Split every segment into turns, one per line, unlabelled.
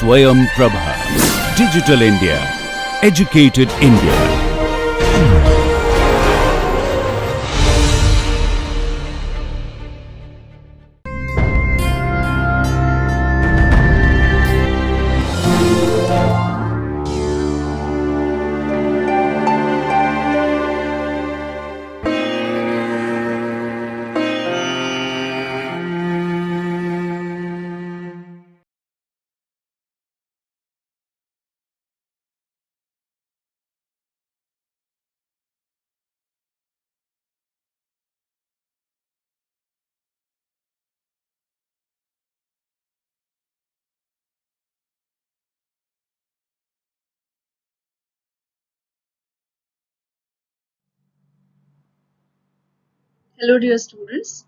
Swayam Prabha. Digital India. Educated India.
Hello, dear students.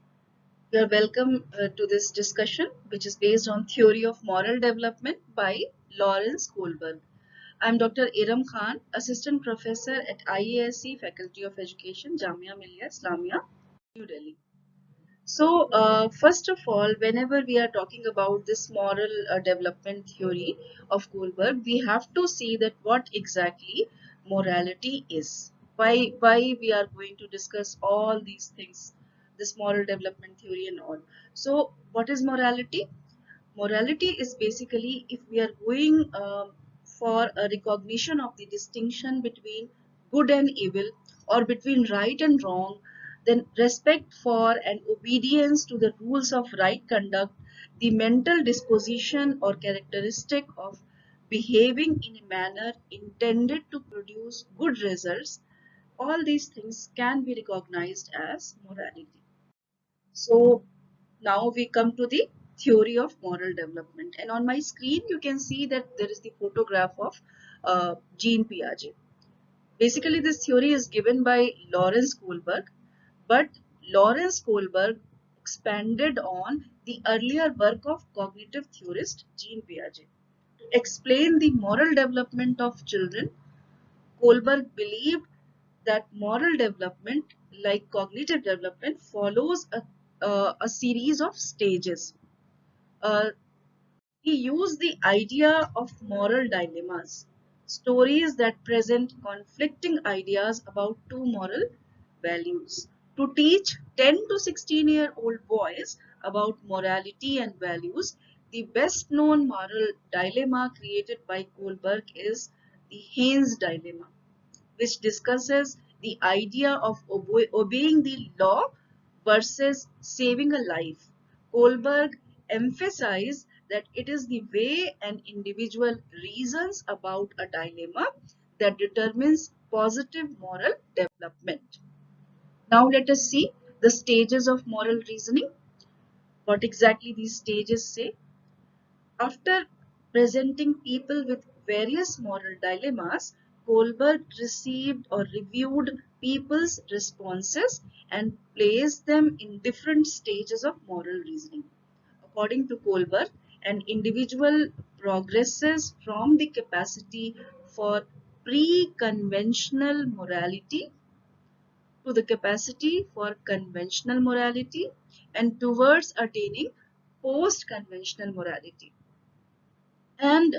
You are welcome to this discussion, which is based on theory of moral development by Lawrence Kohlberg. I am Dr. Iram Khan, Assistant Professor at IASC Faculty of Education, Jamia Millia Islamia, New Delhi. So, first of all, whenever we are talking about this moral development theory of Kohlberg, we have to see that what exactly morality is. Why we are going to discuss all these things, this moral development theory and all. So, what is morality? Morality is basically if we are going for a recognition of the distinction between good and evil or between right and wrong, then respect for and obedience to the rules of right conduct, the mental disposition or characteristic of behaving in a manner intended to produce good results, all these things can be recognized as morality. So now we come to the theory of moral development, and on my screen you can see that there is the photograph of Jean Piaget. Basically, this theory is given by Lawrence Kohlberg, but Lawrence Kohlberg expanded on the earlier work of cognitive theorist Jean Piaget. To explain the moral development of children, Kohlberg believed that moral development, like cognitive development, follows a series of stages. Uh, he used the idea of moral dilemmas, stories that present conflicting ideas about two moral values, to teach 10 to 16-year-old boys about morality and values. The best known moral dilemma created by Kohlberg is the Haynes dilemma, which discusses the idea of obeying the law versus saving a life. Kohlberg emphasized that it is the way an individual reasons about a dilemma that determines positive moral development. Now let us see the stages of moral reasoning. What exactly these stages say? After presenting people with various moral dilemmas, Kohlberg received or reviewed people's responses and placed them in different stages of moral reasoning. According to Kohlberg, an individual progresses from the capacity for pre-conventional morality to the capacity for conventional morality and towards attaining post-conventional morality. And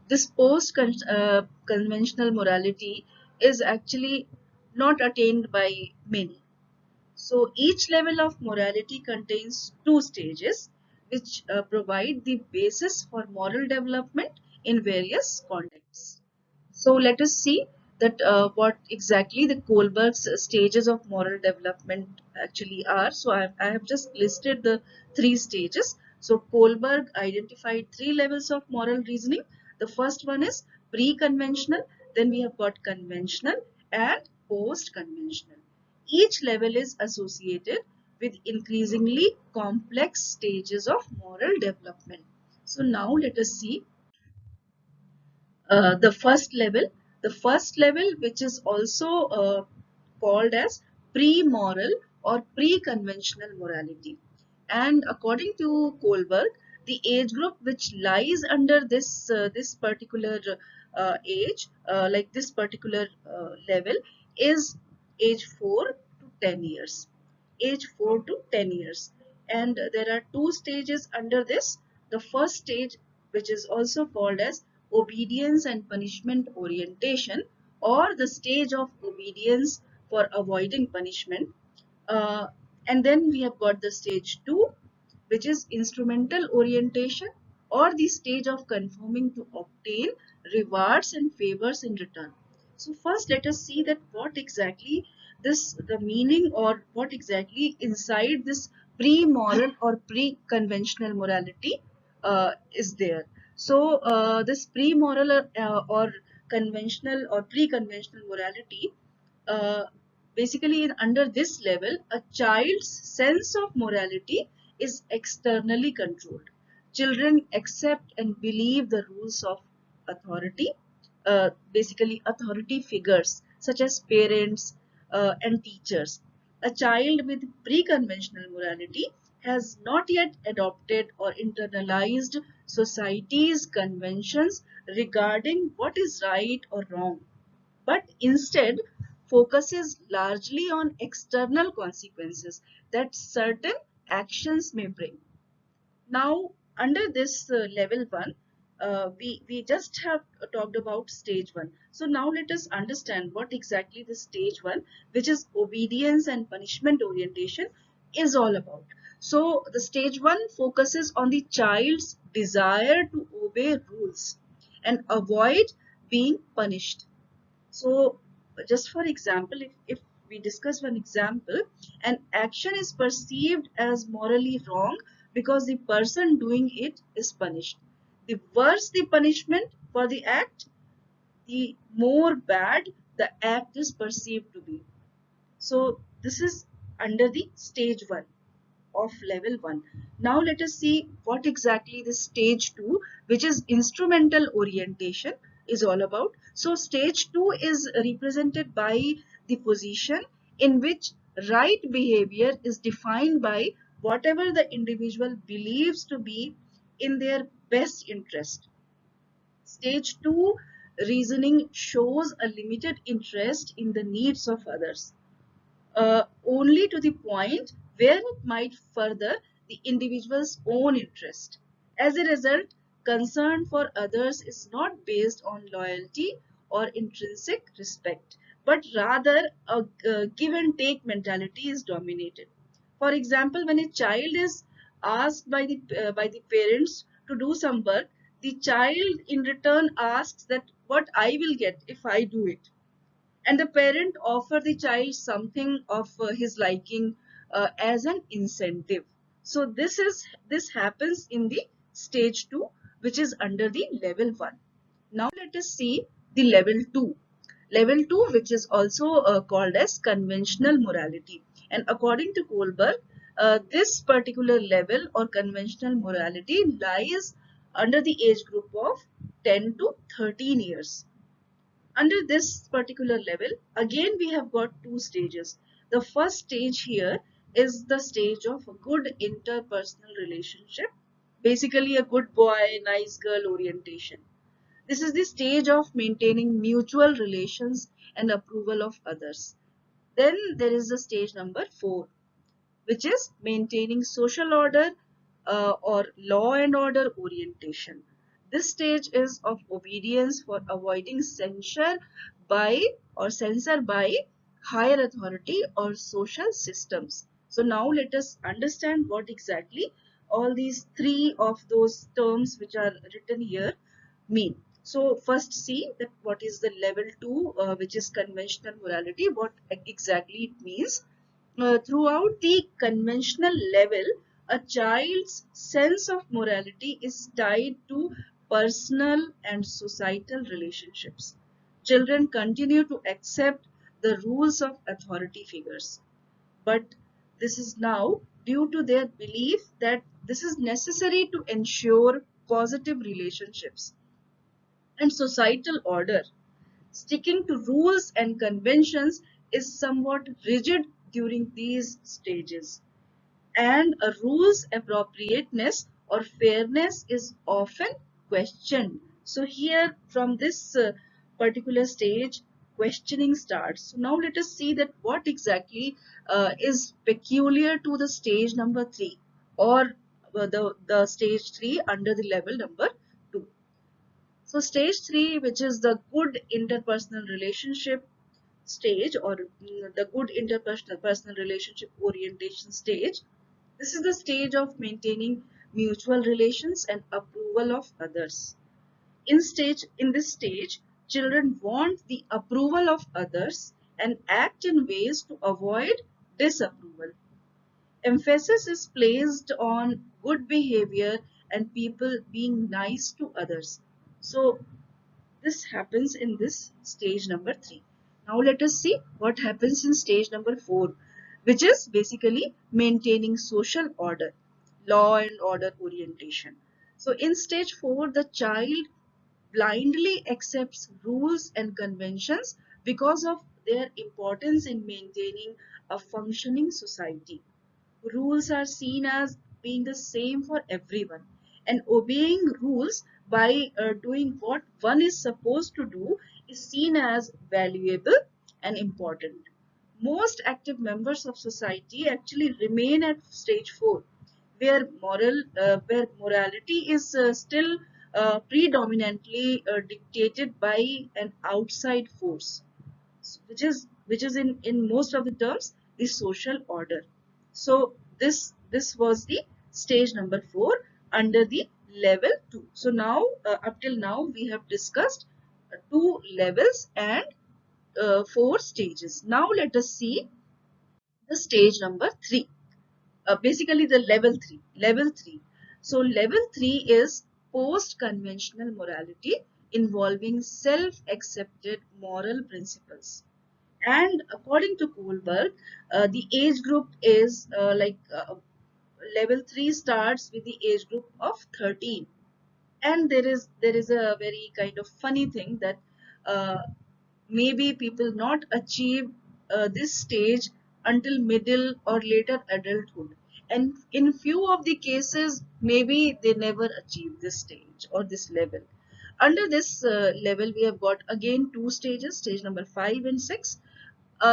this post-conventional morality is actually not attained by many. So each level of morality contains two stages which provide the basis for moral development in various contexts. So let us see that what exactly the Kohlberg's stages of moral development actually are. So I have just listed the three stages. So Kohlberg identified three levels of moral reasoning. The first one is pre-conventional, then we have got conventional and post-conventional. Each level is associated with increasingly complex stages of moral development. So now let us see the first level which is also called as pre-moral or pre-conventional morality, and according to Kohlberg, the age group which lies under this particular age like this particular level is age 4 to 10 years, age 4 to 10 years, and there are two stages under this. The first stage which is also called as obedience and punishment orientation, or the stage of obedience for avoiding punishment. Uh, and then we have got the stage 2, which is instrumental orientation, or the stage of conforming to obtain rewards and favors in return. So first let us see that what exactly the meaning, or what exactly inside this pre-moral or pre-conventional morality is there. So this pre-moral or conventional or pre-conventional morality, uh, basically under this level, a child's sense of morality is externally controlled. Children accept and believe the rules of authority, basically authority figures such as parents and teachers. A child with pre-conventional morality has not yet adopted or internalized society's conventions regarding what is right or wrong, but instead focuses largely on external consequences that certain actions may bring. Now, under this level 1, we just have talked about stage 1. So now let us understand what exactly the stage 1, which is obedience and punishment orientation, is all about. So the stage 1 focuses on the child's desire to obey rules and avoid being punished. So just for example, if we discuss one example, an action is perceived as morally wrong because the person doing it is punished. The worse the punishment for the act, the more bad the act is perceived to be. So this is under the stage 1 of level 1. Now let us see what exactly this stage 2, which is instrumental orientation, is all about. So stage 2 is represented by the position in which right behavior is defined by whatever the individual believes to be in their best interest. Stage 2 reasoning shows a limited interest in the needs of others, only to the point where it might further the individual's own interest. As a result, concern for others is not based on loyalty or intrinsic respect, but rather a give and take mentality is dominated. For example, when a child is asked by the parents to do some work, the child in return asks that what I will get if I do it, and the parent offer the child something of his liking as an incentive. So this happens in the stage 2, which is under the level 1. Now let us see the level 2. Level 2, which is also called as conventional morality, and according to Kohlberg, this particular level or conventional morality lies under the age group of 10 to 13 years. Under this particular level, again we have got two stages. The first stage here is the stage of a good interpersonal relationship, basically a good boy, nice girl orientation. This is the stage of maintaining mutual relations and approval of others. Then there is the stage number 4, which is maintaining social order or law and order orientation. This stage is of obedience for avoiding censure by censor by higher authority or social systems. So now let us understand what exactly all these three of those terms which are written here mean. So first see that what is the level 2, which is conventional morality, what exactly it means. Throughout the conventional level, a child's sense of morality is tied to personal and societal relationships. Children continue to accept the rules of authority figures, but this is now due to their belief that this is necessary to ensure positive relationships and societal order. Sticking to rules and conventions is somewhat rigid during these stages, and a rule's appropriateness or fairness is often questioned. So here from this particular stage, questioning starts. So now let us see that what exactly is peculiar to the stage number 3, or the stage 3 under the level number So stage 3, which is the good interpersonal relationship stage, or the good interpersonal personal relationship orientation stage. This is the stage of maintaining mutual relations and approval of others. In this stage, children want the approval of others and act in ways to avoid disapproval. Emphasis is placed on good behavior and people being nice to others. So this happens in this stage number 3. Now let us see what happens in stage number 4, which is basically maintaining social order, law and order orientation. So in stage 4, the child blindly accepts rules and conventions because of their importance in maintaining a functioning society. Rules are seen as being the same for everyone, and obeying rules by doing what one is supposed to do is seen as valuable and important. Most active members of society actually remain at stage 4, where morality is still predominantly dictated by an outside force, which is in most of the terms the social order. So this was the stage number 4 under the level 2. So now up till now we have discussed 2 levels and 4 stages. Now let us see the stage number 3, basically the level 3. So level 3 is post conventional morality involving self accepted moral principles. And according to Kohlberg, the age group is level 3 starts with the age group of 13. And there is a very kind of funny thing that uh, maybe people not achieve this stage until middle or later adulthood, and in few of the cases maybe they never achieve this stage or this level. Under this level we have got again 2 stages, stage number 5 and 6.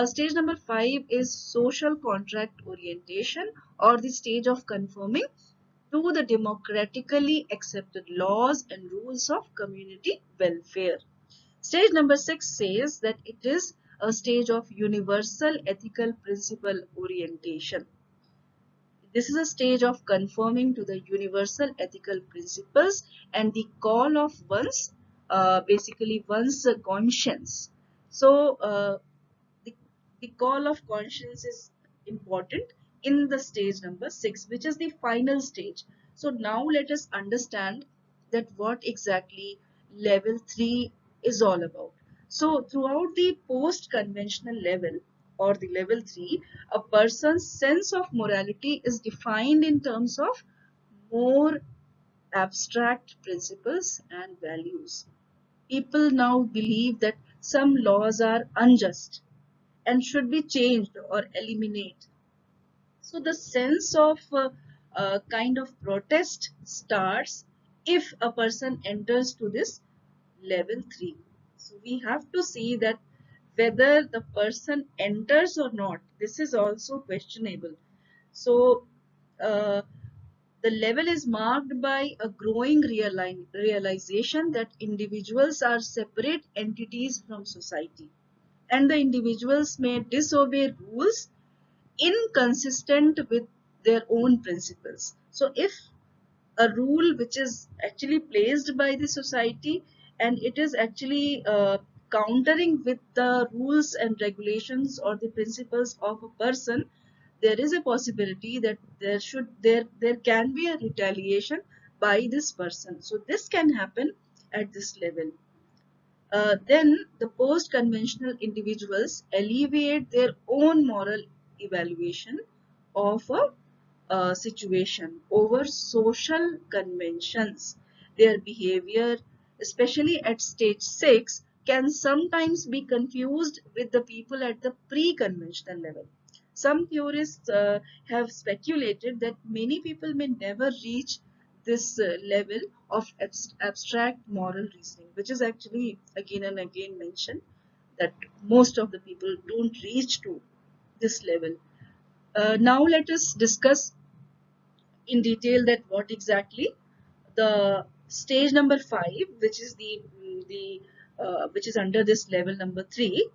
Stage number 5 is social contract orientation, or the stage of conforming to the democratically accepted laws and rules of community welfare. Stage number 6 says that it is a stage of universal ethical principle orientation. This is a stage of conforming to the universal ethical principles and the call of basically one's conscience. So, the, the call of conscience is important in the stage number 6, which is the final stage. So now let us understand that what exactly level 3 is all about. So throughout the post conventional level, or the level 3, a person's sense of morality is defined in terms of more abstract principles and values. People now believe that some laws are unjust and should be changed or eliminated. So the sense of kind of protest starts if a person enters to this level 3. So we have to see that whether the person enters or not, this is also questionable. So uh, the level is marked by a growing realization that individuals are separate entities from society, and the individuals may disobey rules inconsistent with their own principles. So if a rule which is actually placed by the society and it is actually countering with the rules and regulations or the principles of a person, there is a possibility that there can be a retaliation by this person. So this can happen at this level. Then the post-conventional individuals alleviate their own moral evaluation of a situation over social conventions. Their behavior, especially at stage 6, can sometimes be confused with the people at the pre-conventional level. Some theorists have speculated that many people may never reach this level of abstract moral reasoning, which is actually again and again mentioned that most of the people don't reach to this level. Now let us discuss in detail that what exactly the Stage number 5, which is which is under this level number 3.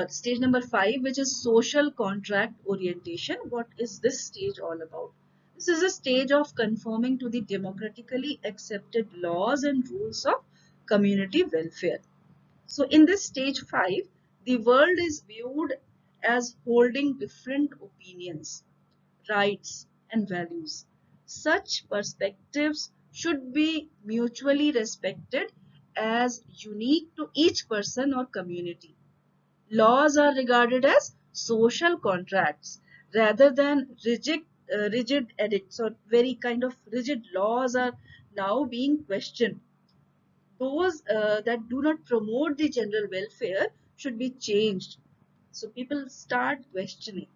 Stage number 5, which is social contract orientation. What is this stage all about? This is a stage of conforming to the democratically accepted laws and rules of community welfare. So in this stage 5, the world is viewed as holding different opinions, rights, and values. Such perspectives should be mutually respected as unique to each person or community. Laws are regarded as social contracts rather than rigid edicts, or very kind of rigid laws are now being questioned. Those that do not promote the general welfare should be changed. So people start questioning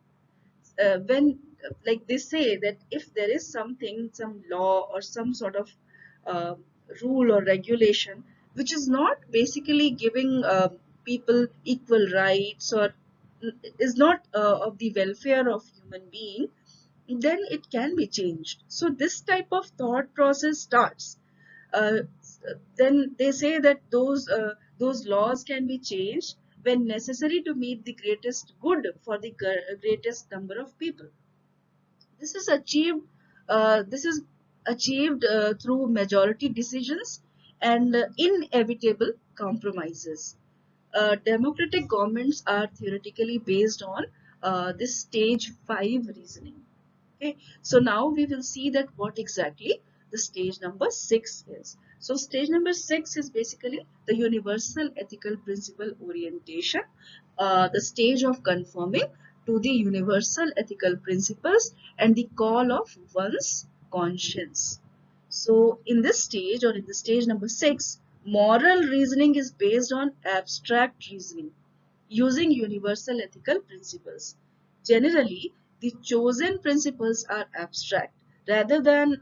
when like they say that if there is something, some law or some sort of uh, rule or regulation which is not basically giving people equal rights, or is not of the welfare of human being, then it can be changed. So this type of thought process starts. uh, then they say that those laws can be changed when necessary to meet the greatest good for the greatest number of people. This is achieved. This is achieved through majority decisions and inevitable compromises. Democratic governments are theoretically based on this stage 5 reasoning. Okay, so now we will see that what exactly the stage number 6 is. So stage number 6 is basically the universal ethical principle orientation, the stage of conforming to the universal ethical principles and the call of one's conscience. So in this stage, or in the stage number 6, moral reasoning is based on abstract reasoning using universal ethical principles. Generally, the chosen principles are abstract rather than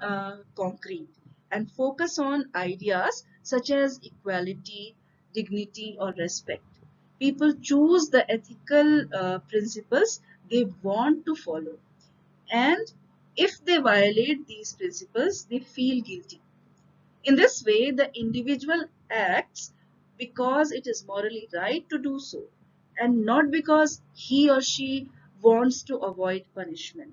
concrete and focus on ideas such as equality, dignity, or respect. People choose the ethical principles they want to follow, and if they violate these principles, they feel guilty. In this way, the individual acts because it is morally right to do so, and not because he or she wants to avoid punishment.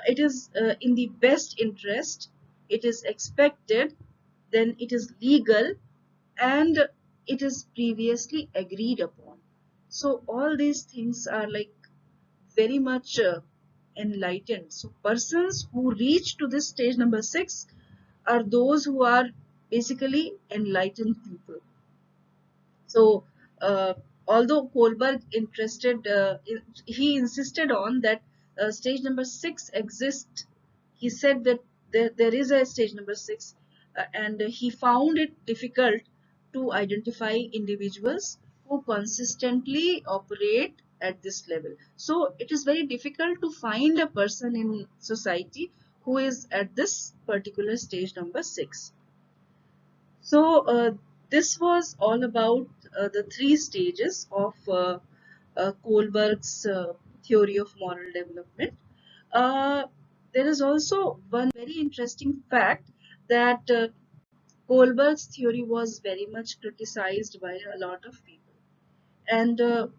It is in the best interest, it is expected, then it is legal, and it is previously agreed upon. So all these things are like very much enlightened. So persons who reach to this stage number 6 are those who are basically enlightened people. So, although Kohlberg he insisted on that stage number 6 exists. He said that there is a stage number 6, and he found it difficult to identify individuals who consistently operate at this level. So, it is very difficult to find a person in society who is at this particular stage number 6. So this was all about the three stages of Kohlberg's theory of moral development. Uh, there is also one very interesting fact that Kohlberg's theory was very much criticized by a lot of people. And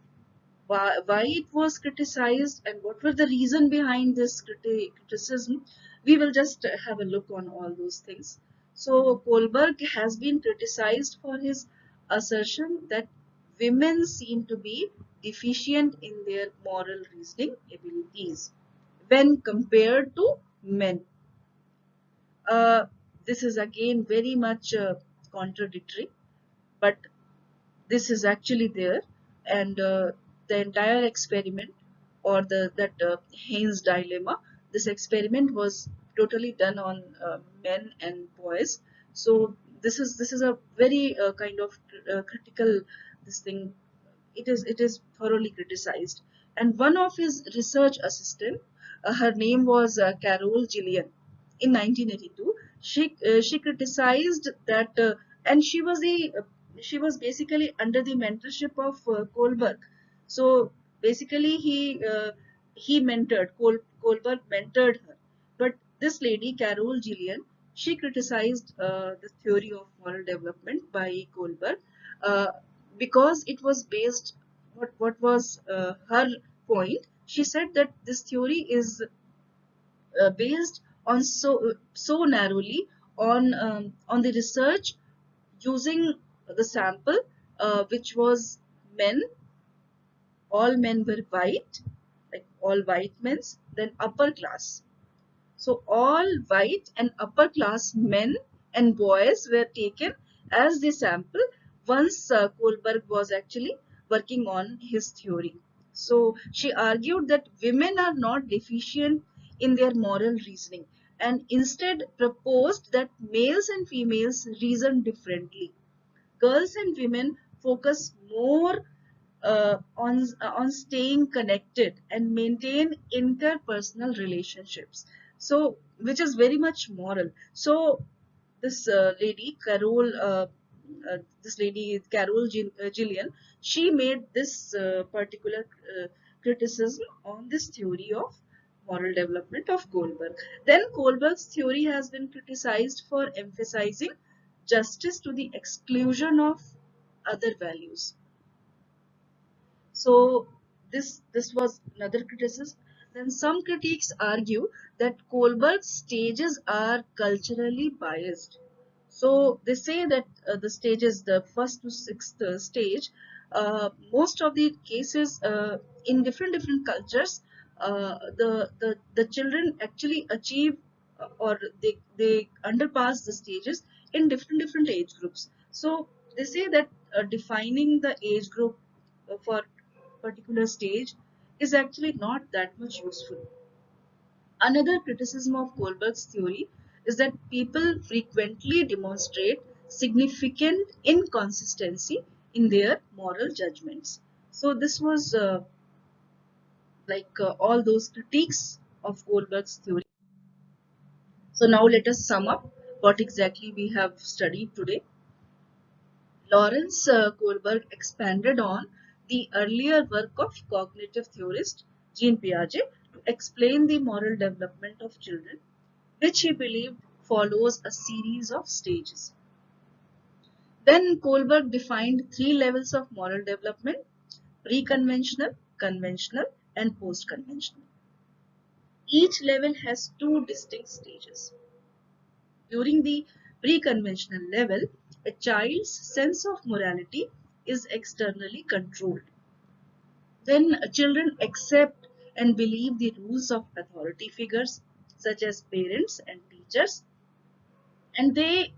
why it was criticized and what were the reason behind this criticism, we will just have a look on all those things. So Kohlberg has been criticized for his assertion that women seem to be deficient in their moral reasoning abilities when compared to men. uh, this is again very much contradictory, but this is actually there, and the entire experiment, or the that Haynes dilemma, this experiment was totally done on men and boys. So this is a very kind of critical this thing. It is thoroughly criticized, and one of his research assistant, her name was Carol Gillian. In 1982, she criticized that, and she was basically under the mentorship of Kohlberg. So basically, he mentored Kohlberg mentored her, but this lady Carol Gillian she criticized the theory of moral development by Kohlberg uh, because it was based. What was her point? She said that this theory is based on so narrowly on the research using the sample, which was men. All men were white, like all white men, then upper class. So all white and upper class men and boys were taken as the sample once Kohlberg was actually working on his theory. So she argued that women are not deficient in their moral reasoning and instead proposed that males and females reason differently. Girls and women focus more on staying connected and maintain interpersonal relationships, so which is very much moral. So this lady Carol this lady Carol Gillian, she made this particular criticism on this theory of moral development of Kohlberg. Then Kohlberg's theory has been criticized for emphasizing justice to the exclusion of other values. So this was another criticism. Then some critics argue that Kohlberg's stages are culturally biased. So they say that the stages, the first to sixth stage, most of the cases in different cultures, the children actually achieve or they underpass the stages in different age groups. So they say that defining the age group for particular stage is actually not that much useful. Another criticism of Kohlberg's theory is that people frequently demonstrate significant inconsistency in their moral judgments. So this was all those critiques of Kohlberg's theory. So now let us sum up what exactly we have studied today. Lawrence Kohlberg expanded on the earlier work of cognitive theorist Jean Piaget to explain the moral development of children, which he believed follows a series of stages. Then Kohlberg defined three levels of moral development: pre-conventional, conventional, and post-conventional. Each level has two distinct stages. During the pre-conventional level, a child's sense of morality is externally controlled. Then children accept and believe the rules of authority figures such as parents and teachers, and they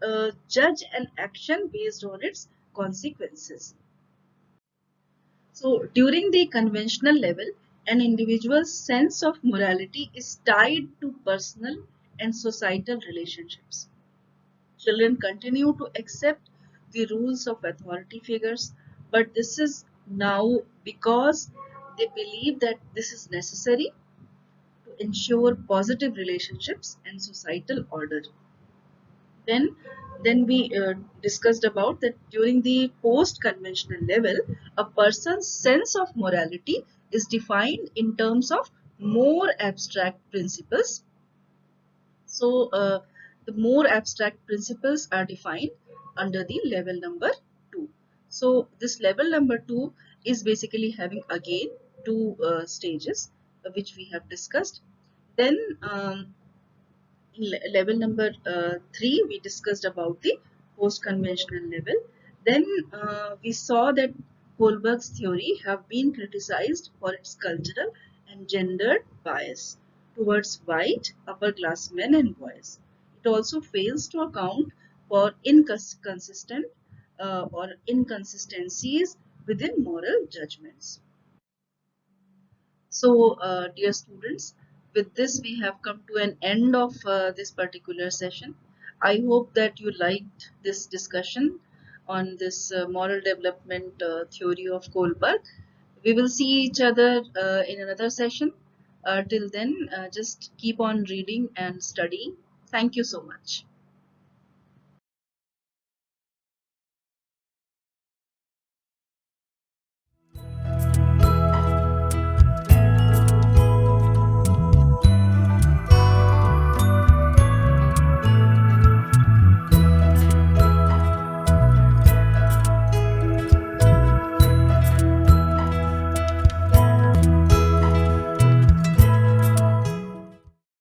judge an action based on its consequences. So, during the conventional level, an individual's sense of morality is tied to personal and societal relationships. Children continue to accept the rules of authority figures, but this is now because they believe that this is necessary to ensure positive relationships and societal order. Then, then we discussed about that during the post-conventional level, a person's sense of morality is defined in terms of more abstract principles. So, the more abstract principles are defined under the level number 2. So, this level number 2 is basically having again two stages which we have discussed. Then, in level number 3, we discussed about the post-conventional level. Then we saw that Kohlberg's theory have been criticized for its cultural and gendered bias towards white upper class men and boys. It also fails to account for inconsistent or inconsistencies within moral judgments. So, dear students, with this we have come to an end of this particular session. I hope that you liked this discussion on this moral development theory of Kohlberg. We will see each other in another session. Till then, just keep on reading and studying. Thank you so much.